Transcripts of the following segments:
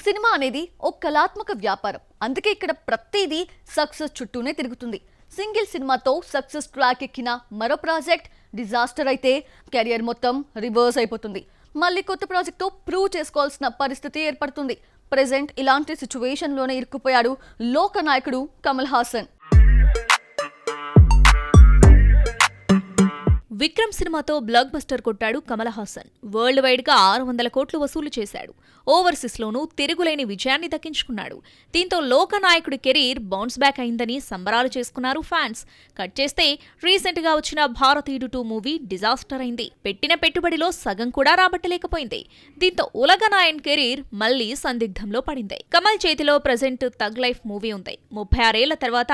Cinema అనేది ఒక కళాత్మక వ్యాపారం. అందుకే ఇక్కడ ప్రతిదీ సక్సెస్ చుట్టూనే తిరుగుతుంది. సింగిల్ సినిమాతో సక్సెస్ ట్రాక్ ఎక్కిన మరో ప్రాజెక్ట్ డిజాస్టర్ అయితే కెరియర్ మొత్తం రివర్స్ అయిపోతుంది. మళ్ళీ కొత్త ప్రాజెక్ట్తో ప్రూవ్ చేసుకోవాల్సిన పరిస్థితి ఏర్పడుతుంది. ప్రెజెంట్ ఇలాంటి సిచ్యువేషన్లోనే ఇరుక్కుపోయాడు లోకనాయకుడు కమల్ హాసన్. విక్రమ్ సినిమాతో బ్లాక్ బస్టర్ కొట్టాడు కమల్ హాసన్. వరల్డ్ వైడ్ గా 600 కోట్లు వసూలు చేశాడు. ఓవర్సీస్ లోనూ తిరుగులేని విజయాన్ని దక్కించుకున్నాడు. దీంతో లోకనాయకుడి కెరీర్ బౌన్స్ బ్యాక్ అయిందని సంబరాలు చేసుకున్నారు ఫ్యాన్స్. కట్ చేస్తే రీసెంట్ గా వచ్చిన భారతీయుడు 2 మూవీ డిజాస్టర్ అయింది. పెట్టిన పెట్టుబడిలో సగం కూడా రాబట్టలేకపోయింది. దీంతో ఉలగనాయన్ కెరీర్ మళ్లీ సందిగ్ధంలో పడింది. కమల్ చేతిలో ప్రెజెంట్ థగ్ లైఫ్ మూవీ ఉంది. 36 ఏళ్ల తర్వాత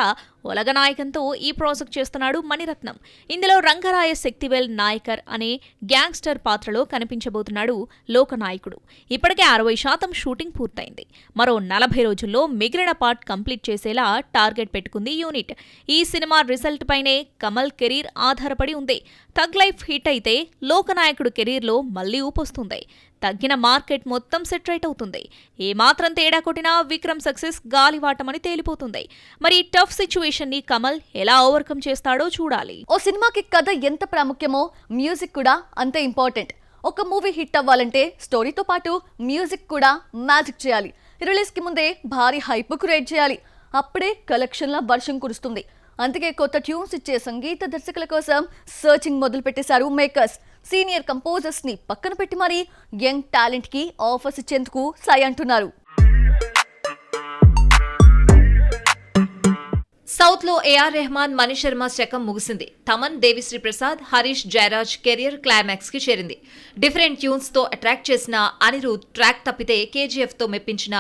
ఉలగనాయకంతో ఈ ప్రాజెక్ట్ చేస్తున్నాడు మణిరత్నం. ఇందులో రంగరాయ శక్తివేల్ నాయకర్ అనే గ్యాంగ్స్టర్ పాత్రలో కనిపించబోతున్నాడు లోకనాయకుడు. ఇప్పటికే 60% షూటింగ్ పూర్తయింది. మరో 40 రోజుల్లో మిగిలిన పార్ట్ కంప్లీట్ చేసేలా టార్గెట్ పెట్టుకుంది యూనిట్. ఈ సినిమా రిజల్ట్ పైనే కమల్ కెరీర్ ఆధారపడి ఉంది. థగ్ లైఫ్ హిట్ అయితే లోకనాయకుడు కెరీర్లో మళ్లీ ఊపొస్తుంది. తగ్గిన మార్కెట్ మొత్తం సెట్ రైట్ అవుతుంది. ఏమాత్రం తేడా కొట్టినా విక్రమ్ సక్సెస్ గాలివాటమని తేలిపోతుంది. మరి టఫ్ సిచ్యువేషన్ ని కమల్ ఎలా ఓవర్కమ్ చేస్తాడో చూడాలి. ఓ సినిమాకి కథ ఎంత ప్రాముఖ్యమో మ్యూజిక్ కూడా అంతే ఇంపార్టెంట్. ఒక మూవీ హిట్ అవ్వాలంటే స్టోరీతో పాటు మ్యూజిక్ కూడా మ్యాజిక్ చేయాలి. రిలీజ్ కి ముందే భారీ హైప్ క్రియేట్ చేయాలి. అప్పుడే కలెక్షన్ల వర్షం కురుస్తుంది. అందుకే కొత్త ట్యూన్స్ ఇచ్చే సంగీత దర్శకుల కోసం సర్చింగ్ మొదలు పెట్టేశారు మేకర్స్. సీనియర్ కంపోజర్స్ ని పక్కన పెట్టి మరీ యంగ్ టాలెంట్ కి ఆఫర్స్ ఇచ్చేందుకు సై అంటున్నారు. సౌత్ లో ఏఆర్ రెహమాన్, మణి శర్మ శకం ముగిసింది. తమన్, దేవిశ్రీ ప్రసాద్, హరీష్ జయరాజ్ కెరియర్ క్లైమాక్స్ కి చేరింది. డిఫరెంట్ ట్యూన్స్ తో అట్రాక్ట్ చేసిన అనిరుద్ ట్రాక్ తప్పితే కేజీఎఫ్ తో మెప్పించిన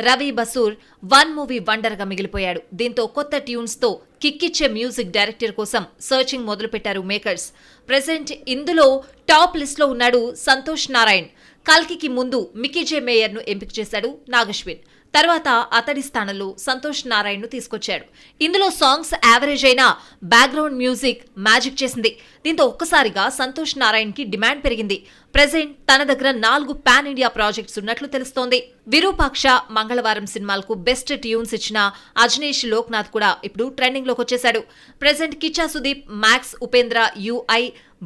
Ravi Basrur one movie wonder గా మిగిలిపోయాడు. దీంతో కొత్త ట్యూన్స్ తో కిక్కిచ్చే మ్యూజిక్ డైరెక్టర్ కోసం సర్చింగ్ మొదలుపెట్టారు మేకర్స్. ప్రెజెంట్ ఇందులో టాప్ లిస్ట్ లో ఉన్నాడు సంతోష్ నారాయణ్. కల్కికి ముందు మికీ జే మేయర్ ను ఎంపిక చేశాడు నాగశ్విన్. తర్వాత అతడి స్థానంలో సంతోష్ నారాయణ్ ను తీసుకొచ్చాడు. ఇందులో సాంగ్స్ యావరేజ్ అయినా బ్యాక్గ్రౌండ్ మ్యూజిక్ మ్యాజిక్ చేసింది. దీంతో ఒక్కసారిగా సంతోష్ నారాయణ్ కి డిమాండ్ పెరిగింది. ప్రెజెంట్ తన దగ్గర 4 పాన్ ఇండియా ప్రాజెక్ట్స్ ఉన్నట్లు తెలుస్తోంది. విరూపాక్ష, మంగళవారం సినిమాలకు బెస్ట్ ట్యూన్స్ ఇచ్చిన అజనీష్ లోక్నాథ్ కూడా ఇప్పుడు ట్రెండింగ్ లోకి వచ్చేశాడు. Present Kichcha Sudeep, Max Upendra, UI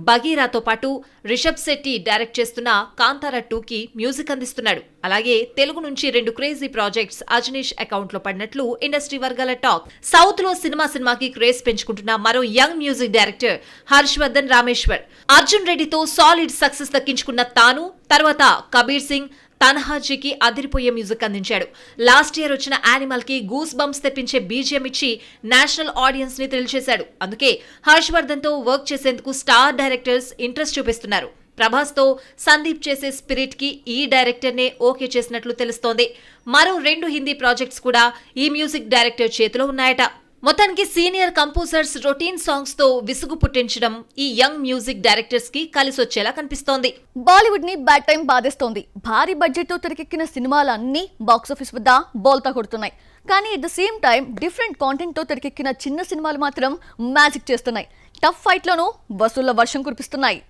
బగీరాతో పాటు రిషబ్ శెట్టి డైరెక్ట్ చేస్తున్న కాంతారా 2కి మ్యూజిక్ అందిస్తున్నాడు. అలాగే తెలుగు నుంచి 2 క్రేజీ ప్రాజెక్ట్స్ అజనీష్ అకౌంట్ లో పడినట్లు ఇండస్ట్రీ వర్గాల టాక్. సౌత్ లో సినిమాకి క్రేజ్ పెంచుకుంటున్న మరో young music director Harshavardhan Rameshwar. Arjun రెడ్డితో సాలిడ్ సక్సెస్ దక్కించుకున్న తాను తర్వాత కబీర్ సింగ్, తన్హాజీకి అదిరిపోయే మ్యూజిక్ అందించాడు. లాస్ట్ ఇయర్ వచ్చిన యానిమల్ కి గూస్ బంప్స్ తెప్పించే బీజిఎం ఇచ్చి నేషనల్ ఆడియన్స్ ని థ్రిల్ చేశాడు. అందుకే హర్షవర్ధన్ తో వర్క్ చేసేందుకు స్టార్ డైరెక్టర్స్ ఇంట్రెస్ట్ చూపిస్తున్నారు. ప్రభాస్ తో సందీప్ చేసే స్పిరిట్ కి ఈ డైరెక్టర్ నే ఓకే చేసినట్లు తెలుస్తోంది. మరో 2 హిందీ ప్రాజెక్ట్స్ కూడా ఈ మ్యూజిక్ డైరెక్టర్ చేతిలో ఉన్నాయట. మొత్తానికి సీనియర్ కంపోజర్స్ రొటీన్ సాంగ్స్ తో విసుగు పుట్టించడం ఈ యంగ్ మ్యూజిక్ డైరెక్టర్స్ కి కలిసొచ్చేలా కనిపిస్తోంది. బాలీవుడ్ ని బ్యాడ్ టైం బాధేస్తోంది. భారీ బడ్జెట్ తో తెరకెక్కిన సినిమాలన్నీ బాక్సాఫీస్ వద్ద బోల్తా కొడుతున్నాయి. కానీ at the same time different content తో తెరకెక్కిన చిన్న సినిమాలు మాత్రం మ్యాజిక్ చేస్తున్నాయి. టఫ్ ఫైట్ లోనూ వసూళ్ల వర్షం కురిపిస్తున్నాయి.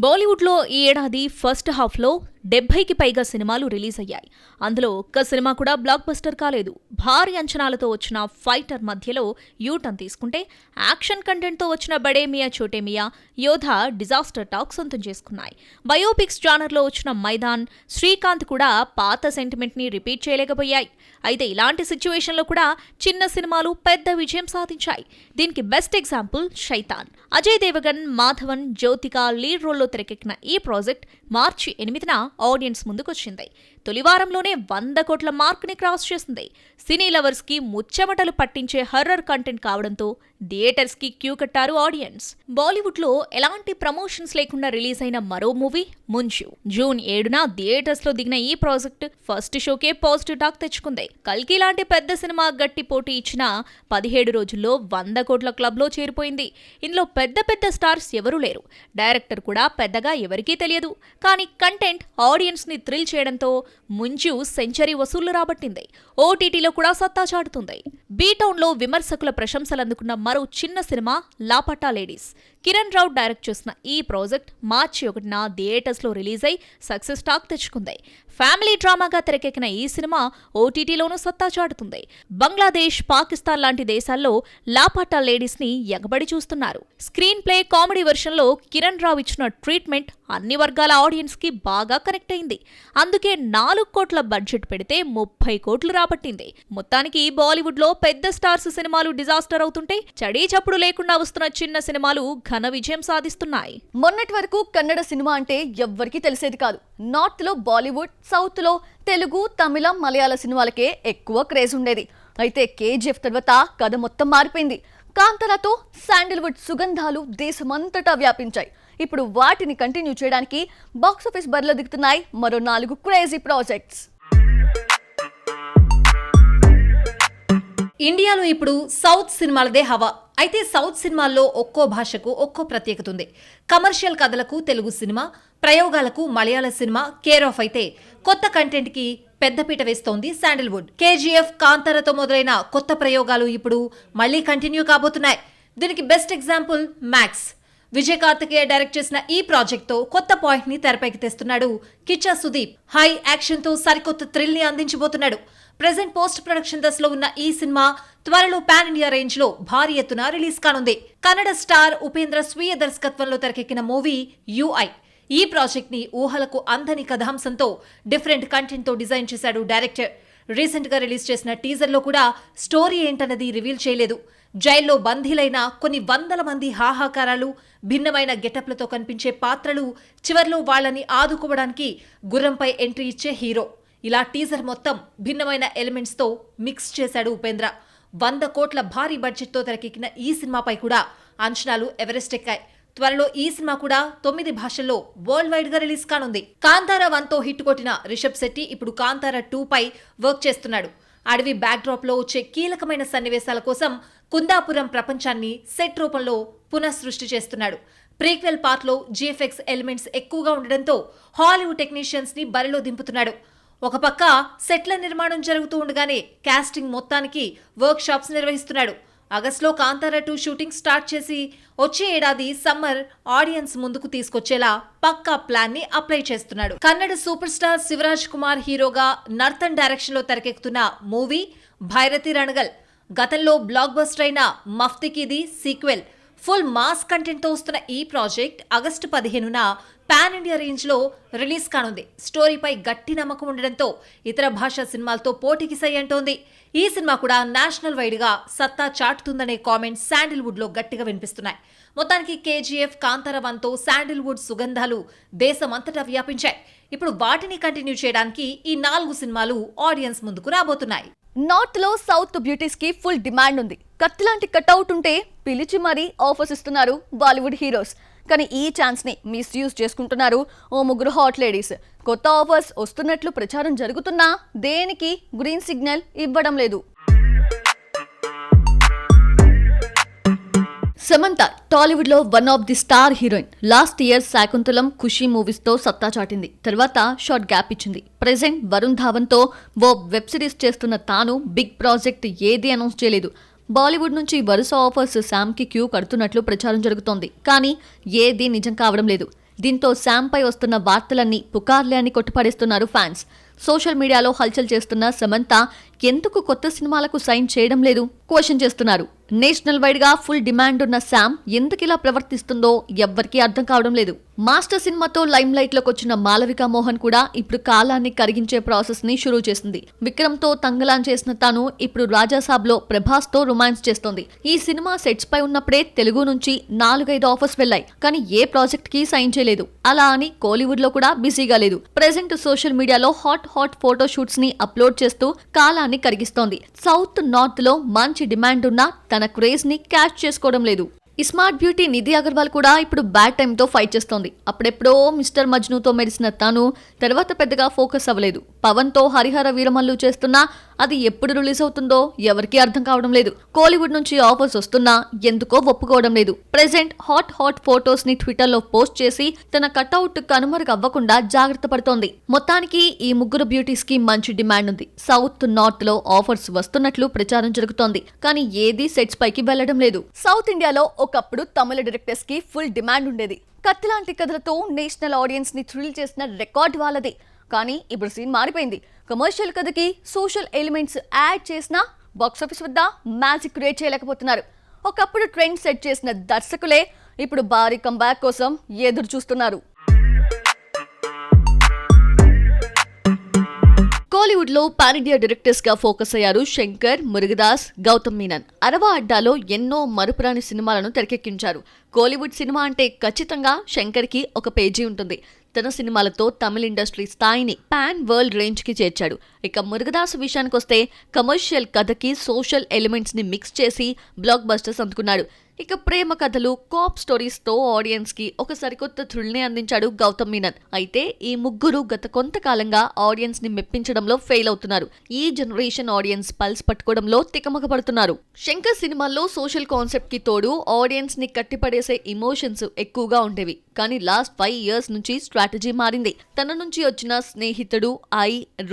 బాలీవుడ్ లో ఈ ఏడాది ఫస్ట్ హాఫ్ లో 70కి పైగా సినిమాలు రిలీజ్ అయ్యాయి. అందులో ఒక్క సినిమా కూడా బ్లాక్ బస్టర్ కాలేదు. భారీ అంచనాలతో వచ్చిన ఫైటర్ మధ్యలో యూటర్న్ తీసుకుంటే యాక్షన్ కంటెంట్ తో వచ్చిన బడే మియా చోటే మియా, యోధ డిజాస్టర్ టాక్ సొంతం చేసుకున్నాయి. బయోపిక్స్ జానర్ లో వచ్చిన మైదాన్, శ్రీకాంత్ కూడా పాత సెంటిమెంట్ ని రిపీట్ చేయలేకపోయాయి. అయితే ఇలాంటి సిచ్యువేషన్ లో కూడా చిన్న సినిమాలు పెద్ద విజయం సాధించాయి. దీనికి best example Shaitaan. Ajay Devgn, Madhavan, Jyothika lead రోల్లో తెరకెక్కిన ఈ ప్రాజెక్ట్ మార్చి 8న ఆడియన్స్ ముందుకొచ్చింది. తొలివారంలోనే 100 కోట్ల మార్క్ ని క్రాస్ చేసింది. సినీ లవర్స్ కి ముచ్చమటలు పట్టించే హర్రర్ కంటెంట్ కావడంతో థియేటర్స్ కి క్యూ కట్టారు ఆడియన్స్. బాలీవుడ్ లో ఎలాంటి ప్రమోషన్స్ లేకుండా రిలీజ్ అయిన మరో మూవీ ముంజు. జూన్ 7న థియేటర్స్ లో దిగిన ఈ ప్రాజెక్ట్ ఫస్ట్ షోకే పాజిటివ్ టాక్ తెచ్చుకుంది. కల్కి లాంటి పెద్ద సినిమా గట్టి పోటీ ఇచ్చిన 17 రోజుల్లో 100 కోట్ల క్లబ్ లో చేరిపోయింది. ఇందులో పెద్ద స్టార్స్ ఎవరూ లేరు. డైరెక్టర్ కూడా పెద్దగా ఎవరికీ తెలియదు. కానీ కంటెంట్ ఆడియన్స్ ని థ్రిల్ చేయడంతో ముంజు సెంచరీ వసూళ్లు రాబట్టింది. ఓటీటీలో కూడా సత్తా చాటుతుంది. బీటౌన్లో విమర్శకుల ప్రశంసలు అందుకున్న మరో చిన్న సినిమా లాపటా లేడీస్. కిరణ్ రావు డైరెక్ట్ చేసిన ఈ ప్రాజెక్ట్ మార్చి 1న థియేటర్స్లో రిలీజ్ అయి సక్సెస్ టాక్ తెచ్చుకుంది. ఫ్యామిలీ డ్రామాగా తెరకెక్కిన ఈ సినిమా ఓటీటీలోనూ సత్తా చాటుతుంది. బంగ్లాదేశ్, పాకిస్తాన్ లాంటి దేశాల్లో లాపటా లేడీస్ ని ఎగబడి చూస్తున్నారు. స్క్రీన్ ప్లే, కామెడీ వెర్షన్లో కిరణ్ రావు ఇచ్చిన ట్రీట్మెంట్ అన్ని వర్గాల ఆడియన్స్ కి బాగా కనెక్ట్ అయింది. అందుకే 4 కోట్ల బడ్జెట్ పెడితే 30 కోట్లు రాబట్టింది. మొత్తానికి బాలీవుడ్ లో పెద్ద స్టార్స్ సినిమాలు డిజాస్టర్ అవుతుంటే చడీ చప్పుడు లేకుండా వస్తున్న చిన్న సినిమాలు ఘన విజయం సాధిస్తున్నాయి. మొన్నటి వరకు కన్నడ సినిమా అంటే ఎవ్వరికీ తెలిసేది కాదు. నార్త్ లో బాలీవుడ్, సౌత్ లో తెలుగు, తమిళం, మలయాళ సినిమాలకే ఎక్కువ క్రేజ్ ఉండేది. అయితే కేజీఎఫ్ తర్వాత కథ మొత్తం మారిపోయింది. కాంతారాతో శాండిల్వుడ్ సుగంధాలు దేశమంతటా వ్యాపించాయి. ఇప్పుడు వాటిని కంటిన్యూ చేయడానికి బాక్సాఫీస్ బరిలో దిగుతున్నాయి మరో 4 క్రేజీ ప్రాజెక్ట్స్. ఇండియాలో ఇప్పుడు సౌత్ సినిమాలదే హవా. అయితే సౌత్ సినిమాల్లో ఒక్కో భాషకు ఒక్కో ప్రత్యేకత ఉంది. కమర్షియల్ కథలకు తెలుగు సినిమా, ప్రయోగాలకు మలయాళ సినిమా కేర్ ఆఫ్ అయితే కొత్త కంటెంట్ కి పెద్దపీట వేస్తోంది శాండిల్వుడ్. కేజీఎఫ్, కాంతారతో మొదలైన కొత్త ప్రయోగాలు ఇప్పుడు మళ్లీ కంటిన్యూ కాబోతున్నాయి. దీనికి best example Max. Vijay Karthikeya direct చేసిన ఈ ప్రాజెక్ట్ తో కొత్త పాయింట్ ని తెరపైకి తెస్తున్నాడు కిచ్చా సుదీప్. హై యాక్షన్ తో సరికొత్త థ్రిల్ ని అందించబోతున్నాడు. ప్రెజెంట్ పోస్ట్ ప్రొడక్షన్ దశలో ఉన్న ఈ సినిమా త్వరలో పాన్ ఇండియా రేంజ్ లో భారీ ఎత్తున రిలీజ్ కానుంది. కన్నడ స్టార్ ఉపేంద్ర స్వీయ దర్శకత్వంలో తెరకెక్కిన మూవీ యుఐ. ఈ ప్రాజెక్ట్ ని ఊహలకు అందని కథాంశంతో డిఫరెంట్ కంటెంట్ తో డిజైన్ చేశాడు డైరెక్టర్. రీసెంట్ గా రిలీజ్ చేసిన టీజర్ లో కూడా స్టోరీ ఏంటన్నది రివీల్ చేయలేదు. జైల్లో బందీలైన కొన్ని వందల మంది హాహాకారాలు, భిన్నమైన గెటప్లతో కనిపించే పాత్రలు, చివర్లో వాళ్ళని ఆదుకోవడానికి గుర్రంపై ఎంట్రీ ఇచ్చే హీరో, ఇలా టీజర్ మొత్తం భిన్నమైన ఎలిమెంట్స్ తో మిక్స్ చేశాడు ఉపేంద్ర. 100 కోట్ల భారీ బడ్జెట్ తో తెరకెక్కిన ఈ సినిమాపై కూడా అంచనాలు ఎవరెస్ట్ ఎక్కాయి. త్వరలో ఈ సినిమా కూడా 9 భాషల్లో వరల్డ్ వైడ్ గా రిలీజ్ కానుంది. కాంతారా 1 తో హిట్ కొట్టిన రిషబ్ శెట్టి ఇప్పుడు కాంతారా 2 పై వర్క్ చేస్తున్నాడు. అడవి బ్యాక్డ్రాప్ లో వచ్చే కీలకమైన సన్నివేశాల కోసం కుందాపురం ప్రపంచాన్ని సెట్ రూపంలో పునఃసృష్టి చేస్తున్నాడు. ప్రీక్వెల్ పార్ట్ లో జిఎఫ్ఎక్స్ ఎలిమెంట్స్ ఎక్కువగా ఉండడంతో హాలీవుడ్ టెక్నీషియన్స్ ని బరిలో దింపుతున్నాడు. ఒక పక్క సెట్ల నిర్మాణం జరుగుతూ ఉండగానే కాస్టింగ్ మొత్తానికి వర్క్ షాప్స్ నిర్వహిస్తున్నాడు. ఆగస్టులో కాంతారా 2 షూటింగ్ స్టార్ట్ చేసి వచ్చే ఏడాది సమ్మర్ ఆడియన్స్ ముందుకు తీసుకొచ్చేలా పక్కా ప్లాన్ ని అప్లై చేస్తున్నాడు. కన్నడ సూపర్ స్టార్ శివరాజ్ కుమార్ హీరోగా నర్తన్ డైరెక్షన్ లో తెరకెక్కుతున్న మూవీ భైరతి రణగల్. గతంలో బ్లాక్ బస్టర్ అయిన మఫ్తీకి ఇది సీక్వెల్. ఫుల్ మాస్ కంటెంట్ తో వస్తున్న ఈ ప్రాజెక్ట్ ఆగస్టు 15న పాన్ ఇండియా రేంజ్ లో రిలీజ్ కానుంది. స్టోరీపై గట్టి నమ్మకం ఉండడంతో ఇతర భాషా సినిమాలతో పోటీకి సై అంటోంది. ఈ సినిమా కూడా నేషనల్ వైడ్ గా సత్తా చాటుతుందనే కామెంట్స్ శాండిల్వుడ్ లో గట్టిగా వినిపిస్తున్నాయి. మొత్తానికి కేజీఎఫ్, కాంతారా 1 తో శాండిల్వుడ్ సుగంధాలు దేశమంతటా వ్యాపించాయి. ఇప్పుడు వాటిని కంటిన్యూ చేయడానికి ఈ 4 సినిమాలు ఆడియన్స్ ముందుకు రాబోతున్నాయి. నార్త్ లో సౌత్ బ్యూటీస్ కి ఫుల్ డిమాండ్ ఉంది. కత్తిలాంటి కట్అవుట్ ఉంటే పిలిచి మరీ ఆఫర్స్ ఇస్తున్నారు బాలీవుడ్ హీరోస్. కానీ ఈ ఛాన్స్ ని మిస్యూజ్ చేసుకుంటున్నారు ఓ 3 హాట్ లేడీస్. కొత్త ఆఫర్స్ వస్తున్నట్లు ప్రచారం జరుగుతున్నా దేనికి గ్రీన్ సిగ్నల్ ఇవ్వడం లేదు. సమంత టాలీవుడ్ లో one of the star heroine. Last year Shaakuntalam, Kushi movies తో సత్తా చాటింది. తర్వాత షార్ట్ గ్యాప్ ఇచ్చింది. ప్రెజెంట్ వరుణ్ ధావన్ తో ఓ వెబ్ సిరీస్ చేస్తున్న తాను బిగ్ ప్రాజెక్ట్ ఏది అనౌన్స్ చేయలేదు. బాలీవుడ్ నుంచి వరుస ఆఫర్స్ శామ్ కి క్యూ కడుతున్నట్లు ప్రచారం జరుగుతోంది. కానీ ఏది నిజం కావడం లేదు. దీంతో శామ్ పై వస్తున్న వార్తలన్నీ పుకార్లే అని కొట్టుపడేస్తున్నారు ఫ్యాన్స్. సోషల్ మీడియాలో హల్చల్ చేస్తున్న సమంత ఎందుకు కొత్త సినిమాలకు సైన్ చేయడం లేదు క్వశ్చన్ చేస్తున్నారు. నేషనల్ వైడ్ గా ఫుల్ డిమాండ్ ఉన్న శామ్ ఎందుకు ఇలా ప్రవర్తిస్తుందో ఎవ్వరికీ అర్థం కావడం లేదు. మాస్టర్ సినిమాతో లైమ్ లైట్ లోకి వచ్చిన మాలవికా మోహన్ కూడా ఇప్పుడు కాలాన్ని కరిగించే ప్రాసెస్ ని షురూ చేసింది. విక్రమ్ తో తంగలాన్ చేసిన తాను ఇప్పుడు రాజాసాబ్ లో ప్రభాస్ తో రొమాన్స్ చేస్తోంది. ఈ సినిమా సెట్స్ పై ఉన్నప్పుడే తెలుగు నుంచి 4-5 ఆఫర్స్ వెళ్లాయి. కానీ ఏ ప్రాజెక్ట్ కి సైన్ చేయలేదు. అలా అని కోలీవుడ్ లో కూడా బిజీగా లేదు. ప్రెజెంట్ సోషల్ మీడియాలో హాట్ ఫోటో షూట్స్ ని అప్లోడ్ చేస్తూ కాలాన్ని కరిగిస్తోంది. సౌత్, నార్త్ లో మంచి డిమాండ్ ఉన్నా తన క్రేజ్ ని క్యాచ్ చేసుకోవడం లేదు. ఈ స్మార్ట్ బ్యూటీ నిధి అగర్వాల్ కూడా ఇప్పుడు బ్యాడ్ టైమ్ తో ఫైట్ చేస్తోంది. అప్పుడెప్పుడో మిస్టర్ మజ్నుతో మెరిసిన తాను తర్వాత పెద్దగా ఫోకస్ అవ్వలేదు. పవన్ తో హరిహర వీరమల్లు చేస్తున్న అది ఎప్పుడు రిలీజ్ అవుతుందో ఎవరికీ అర్థం కావడం లేదు. కోలీవుడ్ నుంచి ఆఫర్స్ వస్తున్నా ఎందుకో ఒప్పుకోవడం లేదు. ప్రెజెంట్ హాట్ ఫోటోస్ ని ట్విట్టర్ లో పోస్ట్ చేసి తన కట్అవుట్ కనుమరుగు అవ్వకుండా జాగ్రత్త పడుతోంది. మొత్తానికి ఈ ముగ్గురు బ్యూటీస్ కి మంచి డిమాండ్ ఉంది. సౌత్ నార్త్ లో ఆఫర్స్ వస్తున్నట్లు ప్రచారం జరుగుతోంది. కానీ ఏదీ సెట్స్ పైకి వెళ్లడం లేదు. సౌత్ ఇండియాలో ఒకప్పుడు తమిళ డైరెక్టర్స్ కి ఫుల్ డిమాండ్ ఉండేది. కత్తి లాంటి కథలతో నేషనల్ ఆడియన్స్ ని థ్రిల్ చేసిన రికార్డ్ వాళ్ళది. కానీ ఇప్పుడు సీన్ మారిపోయింది. కమర్షియల్ కథకి సోషల్ ఎలిమెంట్స్ యాడ్ చేసినా బాక్సాఫీస్ వద్ద మ్యాజిక్ క్రియేట్ చేయలేకపోతున్నారు. ఒకప్పుడు ట్రెండ్ సెట్ చేసిన దర్శకులే ఇప్పుడు భారీ కంబ్యాక్ కోసం ఎదురు చూస్తున్నారు. కోలీవుడ్ లో పాన్ ఇండియా డైరెక్టర్స్ గా ఫోకస్ అయ్యారు శంకర్, మురుగదాస్, గౌతమ్ మీనన్. అరవా అడ్డాలో ఎన్నో మరుపురాని సినిమాలను తెరకెక్కించారు. కోలీవుడ్ సినిమా అంటే ఖచ్చితంగా శంకర్ కి ఒక పేజీ ఉంటుంది. తన సినిమాలతో తమిళ ఇండస్ట్రీ స్థాయిని పాన్ వరల్డ్ రేంజ్ కి చేర్చాడు. ఇక మురుగదాస్ విషయానికొస్తే కమర్షియల్ కథకి సోషల్ ఎలిమెంట్స్ ని మిక్స్ చేసి బ్లాక్ బస్టర్స్ అందుకున్నాడు. ఇక ప్రేమ కథలు, కాప్ స్టోరీస్ తో ఆడియన్స్ కి ఒక సరికొత్త థ్రిల్ ని అందించాడు గౌతమ్ మీనన్. అయితే ఈ ముగ్గురు గత కొంతకాలంగా ఆడియన్స్ ని మెప్పించడంలో ఫెయిల్ అవుతున్నారు. ఈ జనరేషన్ ఆడియన్స్ పల్స్ పట్టుకోవడంలో తికమక పడుతున్నారు. శంకర్ సినిమాల్లో సోషల్ కాన్సెప్ట్ కి తోడు ఆడియన్స్ ని కట్టిపడేసే ఇమోషన్స్ ఎక్కువగా ఉండేవి. కానీ లాస్ట్ 5 years నుంచి స్ట్రాటజీ మారింది. తన నుంచి వచ్చిన స్నేహితుడు,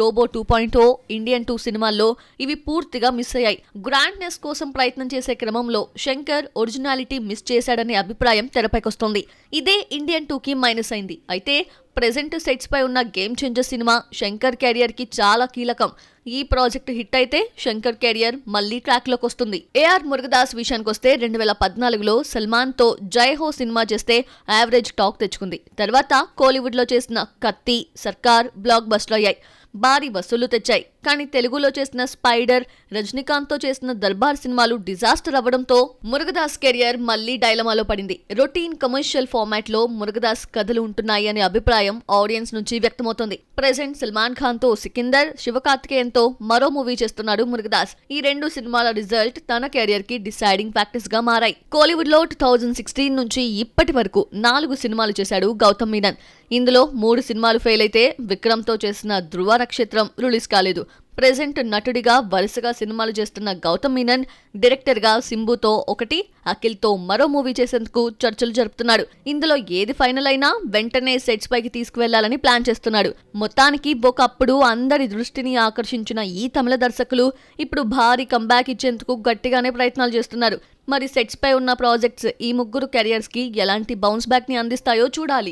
రోబో 2.0, ఇండియన్ 2 సినిమాల్లో ఇవి పూర్తిగా మిస్ అయ్యాయి. గ్రాండ్నెస్ కోసం ప్రయత్నం చేసే క్రమంలో శంకర్ ఒరిజినాలిటీ మిస్ చేశాడనే అభిప్రాయం తెరపైకొస్తోంది. ఇదే ఇండియన్ 2కి మైనస్ అయింది. అయితే ప్రెజెంట్ సెట్స్ పై ఉన్న game changer cinema Shankar career కి చాలా కీలకం. ఈ ప్రాజెక్ట్ హిట్ అయితే శంకర్ కెరియర్ మళ్లీ ట్రాక్ లోకి వస్తుంది. ఏఆర్ మురుగదాస్ విషయానికొస్తే 2014లో సల్మాన్ తో జై హో సినిమా చేస్తే యావరేజ్ టాక్ తెచ్చుకుంది. తర్వాత కోలీవుడ్ లో చేసిన కత్తి, సర్కార్ బ్లాక్ బస్టర్ అయ్యాయి. భారీ వసూళ్లు తెచ్చాయి. కానీ తెలుగులో చేసిన స్పైడర్, రజనీకాంత్ తో చేసిన దర్బార్ సినిమాలు డిజాస్టర్ అవ్వడంతో మురుగదాస్ కెరియర్ మళ్లీ డైలమాలో పడింది. రొటీన్ కమర్షియల్ ఫార్మాట్ లో మురుగదాస్ కథలు ఉంటున్నాయి అనే అభిప్రాయం ఆడియన్స్ నుంచి వ్యక్తమవుతోంది. ప్రెజెంట్ సల్మాన్ ఖాన్ తో సికిందర్, శివకార్తికేయన్ తో మరో మూవీ చేస్తున్నాడు మురుగదాస్. ఈ 2 సినిమాల రిజల్ట్ తన కెరియర్ కి డిసైడింగ్ ఫ్యాక్టర్స్ గా మారాయి. కోలీవుడ్ లో 2016 నుంచి ఇప్పటి వరకు 4 సినిమాలు చేశాడు గౌతమ్ మీనన్. ఇందులో 3 సినిమాలు ఫెయిల్ అయితే విక్రమ్ తో చేసిన ధృవ నక్షత్రం రిలీజ్ కాలేదు. ప్రెజెంట్ నటుడిగా వరుసగా సినిమాలు చేస్తున్న గౌతమ్ మీనన్ డైరెక్టర్ గా సింబుతో ఒకటి, అఖిల్ తో మరో మూవీ చేసేందుకు చర్చలు జరుపుతున్నాడు. ఇందులో ఏది ఫైనల్ అయినా వెంటనే సెట్స్ పైకి తీసుకువెళ్లాలని ప్లాన్ చేస్తున్నాడు. మొత్తానికి ఒకప్పుడు అందరి దృష్టిని ఆకర్షించిన ఈ తమిళ దర్శకులు ఇప్పుడు భారీ కంబ్యాక్ ఇచ్చేందుకు గట్టిగానే ప్రయత్నాలు చేస్తున్నారు. మరి సెట్స్ పై ఉన్న ప్రాజెక్ట్స్ ఈ ముగ్గురు కెరియర్స్ కి ఎలాంటి బౌన్స్ బ్యాక్ ని అందిస్తాయో చూడాలి.